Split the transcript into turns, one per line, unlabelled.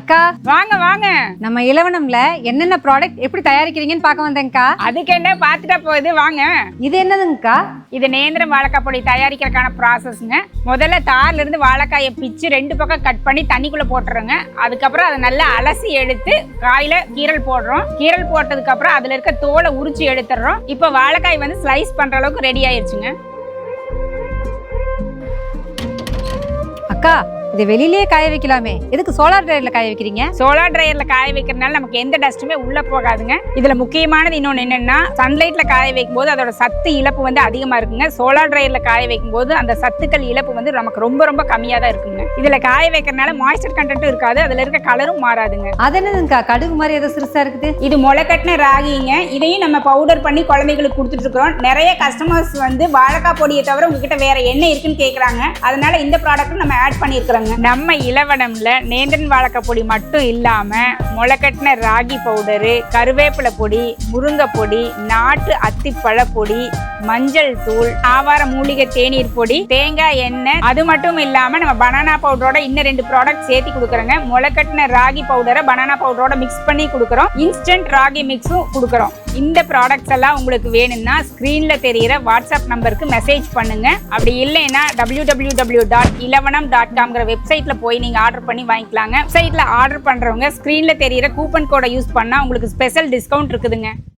அக்கா
வாங்க வாங்க.
நம்ம இலவனம்ல என்னென்ன ப்ராடக்ட் எப்படி தயாரிக்கிறீங்கன்னு பார்க்க வந்தேன்க்கா.
அதுக்கு என்ன பார்த்துட்டா போகுது, வாங்க.
இது என்னதுங்கக்கா?
இது நேந்திரம் வாழைக்காய் பொடி தயாரிக்கிறதுக்கான ப்ராசஸ்ங்க. முதல்ல தார்ல இருந்து வாழைக்காயை பிச்சு 2 பக்கம் கட் பண்ணி தண்ணிக்குள்ள போட்டுறோங்க. அதுக்கப்புறம் அதை நல்லா அலசி எடுத்து காயில கீரல் போடுறோம். கீரல் போட்டதுக்கு அப்புறம் அதுல இருக்க தோலை உரிச்சு எடுத்துடுறோம். இப்போ வாழைக்காய் வந்து ஸ்லைஸ் பண்ற அளவுக்கு ரெடி ஆயிருச்சுங்க.
அக்கா இது வெளியிலேயே காய வைக்கலாமே, எதுக்கு சோலார் ட்ரையர்ல காய வைக்கிறீங்க?
சோலார் ட்ரையர்ல காய வைக்கிறதுனால நமக்கு எந்த டஸ்ட்டுமே உள்ள போகாதுங்க. இதுல முக்கியமானது இன்னொன்று என்னன்னா, சன்லைட்ல காய வைக்கும் போது அதோட சத்து இழப்பு வந்து அதிகமா இருக்குங்க. சோலார் ட்ரையர்ல காய வைக்கும் போது அந்த சத்துக்கள் இழப்பு வந்து நமக்கு ரொம்ப ரொம்ப கம்மியா தான் இருக்குங்க. இதுல காய வைக்கிறதுனால மாய்ஸ்சர் கண்டென்ட்டும் இருக்காது, அதுல இருக்க கலரும் மாறாதுங்க.
அது என்னதுங்கக்கா, கடுகு மாதிரி ஏதோ சிறுசா இருக்குது?
இது முளைக்கட்டின ராகிங்க. இதையும் நம்ம பவுடர் பண்ணி குழந்தைகளுக்கு கொடுத்துட்டு இருக்கிறோம். நிறைய கஸ்டமர்ஸ் வந்து வாழைக்காய் பொடியை தவிர உங்ககிட்ட வேற என்ன இருக்குன்னு கேட்குறாங்க. அதனால இந்த ப்ராடக்ட்டும் நம்ம ஆட் பண்ணியிருக்கிறோங்க. நம்ம இலவனம்ல நேந்திரன் வாழைக்காய் பொடி மட்டும் இல்லாம முளைக்கட்டின ராகி பவுடரு, கருவேப்பிலை பொடி, முருங்கை பொடி, நாட்டு அத்திப்பழ பொடி, மஞ்சள் தூள், ஆவார மூலிகை தேநீர் பொடி, தேங்காய் எண்ணெய், அது மட்டும் இல்லாம நம்ம பனானா பவுடரோட இன்னும் 2 ப்ராடக்ட் சேர்த்து கொடுக்குறோங்க. முளைக்கட்டின ராகி பவுடரை பனானா பவுடரோட மிக்ஸ் பண்ணி கொடுக்குறோம். இன்ஸ்டன்ட் ராகி மிக்ஸும் கொடுக்குறோம். இந்த ப்ராடக்ட்ஸ் எல்லாம் உங்களுக்கு வேணும்னா ஸ்கிரீன்ல தெரியிற வாட்ஸ்அப் நம்பருக்கு மெசேஜ் பண்ணுங்க. அப்படி இல்லைன்னா www.ilavanam.com வெப்சைட்ல போய் நீங்க ஆர்டர் பண்ணி வாங்கிக்கலாங்க. வெப்சைட்ல ஆர்டர் பண்றவங்க ஸ்கிரீன்ல தெரியிற கூப்பன் கோடை யூஸ் பண்ணா உங்களுக்கு ஸ்பெஷல் டிஸ்கவுண்ட் இருக்குதுங்க.